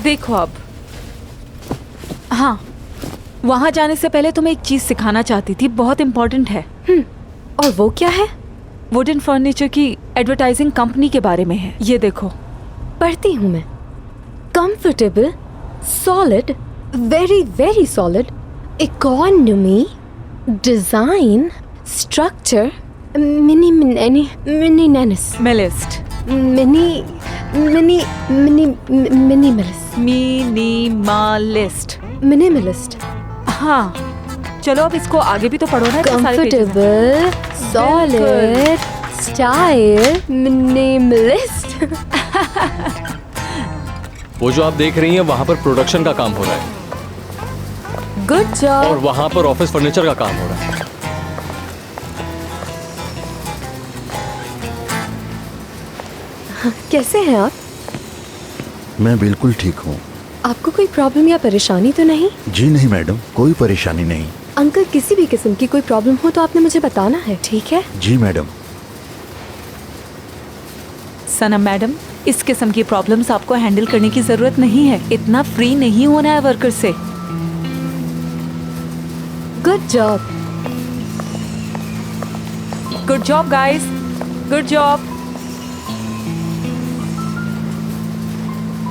देखो अब, हाँ, वहां जाने से पहले तुम्हें एक चीज सिखाना चाहती थी, बहुत इंपॉर्टेंट है। और वो क्या है? वुडन फर्नीचर की एडवर्टाइजिंग कंपनी के बारे में है। ये देखो। पढ़ती हूँ मैं। Comfortable, solid, very very solid, economy, design, structure, minimalist, minimalist. हाँ, चलो अब इसको आगे भी तो पढ़ो ना। Comfortable, solid, style, minimalist. वो जो आप देख रही हैं वहां पर प्रोडक्शन का काम हो रहा है गुड और जॉब। वहां पर ऑफिस फर्नीचर का काम हो रहा है। कैसे हैं आप? मैं बिल्कुल ठीक हूँ। आपको कोई प्रॉब्लम या परेशानी तो नहीं? जी नहीं मैडम, कोई परेशानी नहीं। अंकल, किसी भी किस्म की कोई प्रॉब्लम हो तो आपने मुझे बताना है, ठीक है? जी मैडम। सनम मैडम, इस किस्म की प्रॉब्लम्स आपको हैंडल करने की जरूरत नहीं है। इतना फ्री नहीं होना है वर्कर से। Good job. Good job guys, good job.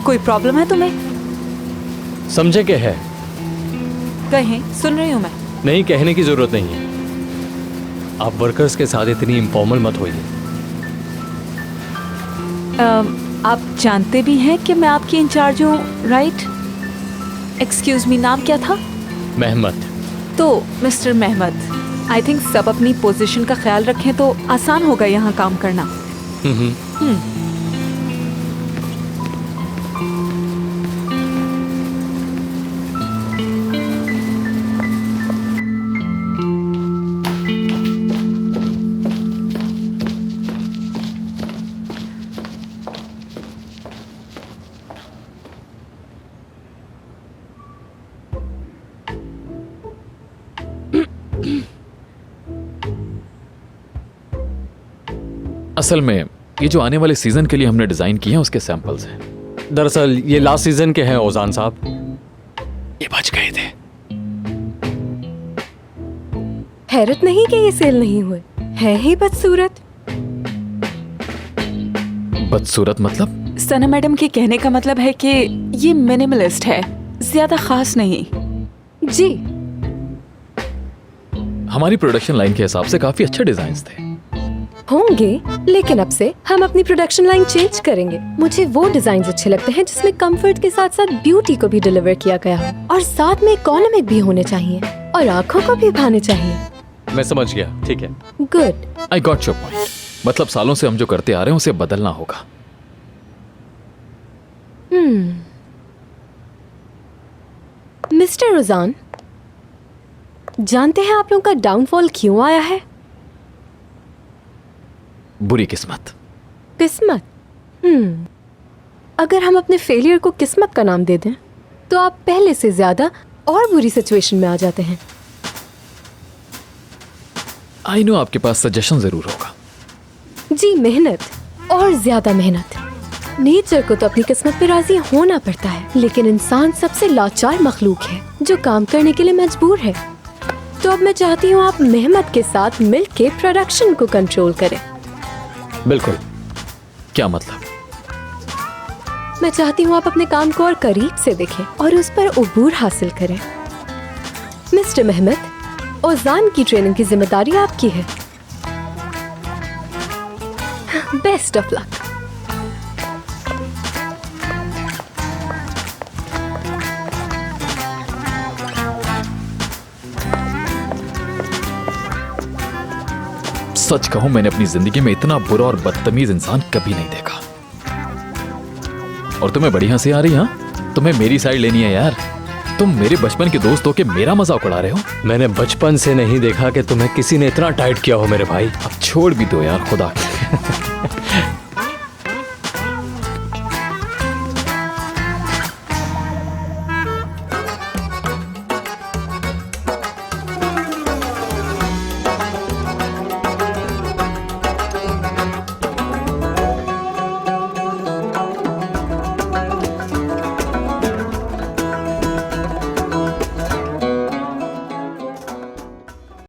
कोई प्रॉब्लम है तुम्हें? समझे के है? कहें, सुन रही हूँ मैं। नहीं, कहने की जरूरत नहीं है। आप वर्कर्स के साथ इतनी इनफॉर्मल मत होइए। आप जानते भी हैं कि मैं आपकी इंचार्ज हूँ, राइट? एक्सक्यूज मी, नाम क्या था? मेहमत। तो मिस्टर मेहमद, आई थिंक सब अपनी पोजीशन का ख्याल रखें तो आसान होगा यहाँ काम करना। असल में ये जो आने वाले सीजन के लिए हमने डिजाइन किए हैं उसके सैंपल्स हैं। दरअसल ये लास्ट सीजन के हैं ओजान साहब। ये बच गए थे। हैरत नहीं कि ये सेल नहीं हुए, है ही बदसूरत। बदसूरत मतलब? सना मैडम के कहने का मतलब है कि ये मिनिमलिस्ट है, ज्यादा खास नहीं। जी, हमारी प्रोडक्शन लाइन के हिसाब से काफी अच्छे डिजाइन्स थे। होंगे, लेकिन अब से हम अपनी प्रोडक्शन लाइन चेंज करेंगे। मुझे वो डिजाइन अच्छे लगते हैं जिसमें कंफर्ट के साथ साथ ब्यूटी को भी डिलीवर किया गया हो, और साथ में इकोनॉमिक भी होने चाहिए और आंखों को भी भाने चाहिए। मैं समझ गया, ठीक है। Good. I got your point. मतलब सालों से हम जो करते आ रहे हैं उसे बदलना होगा। मिस्टर रुजान, जानते हैं आप लोगों का डाउनफॉल क्यों आया है? बुरी किस्मत। किस्मत? अगर हम अपने फेलियर को किस्मत का नाम दे दें तो आप पहले से ज्यादा और बुरी सिचुएशन में आ जाते हैं। आई नो आपके पास सजेशन जरूर होगा। जी, मेहनत और ज्यादा मेहनत। नेचर को तो अपनी किस्मत पे राजी होना पड़ता है, लेकिन इंसान सबसे लाचार मखलूक है जो काम करने के लिए मजबूर है। तो अब मैं चाहती हूँ आप मेहमत के साथ मिलके प्रोडक्शन को कंट्रोल करें। बिल्कुल। क्या मतलब? मैं चाहती हूँ आप अपने काम को और करीब से देखें और उस पर उबूर हासिल करें। मिस्टर मेहमद, ओजान की ट्रेनिंग की जिम्मेदारी आपकी है। Best of luck. सच कहूं, मैंने अपनी जिंदगी में इतना बुरा और बदतमीज इंसान कभी नहीं देखा। और तुम्हें बड़ी हंसी आ रही है? तुम्हें मेरी साइड लेनी है यार। तुम मेरे बचपन के दोस्त हो के मेरा मजाक उड़ा रहे हो। मैंने बचपन से नहीं देखा कि तुम्हें किसी ने इतना टाइट किया हो मेरे भाई। अब छोड़ भी दो यार, खुदा के।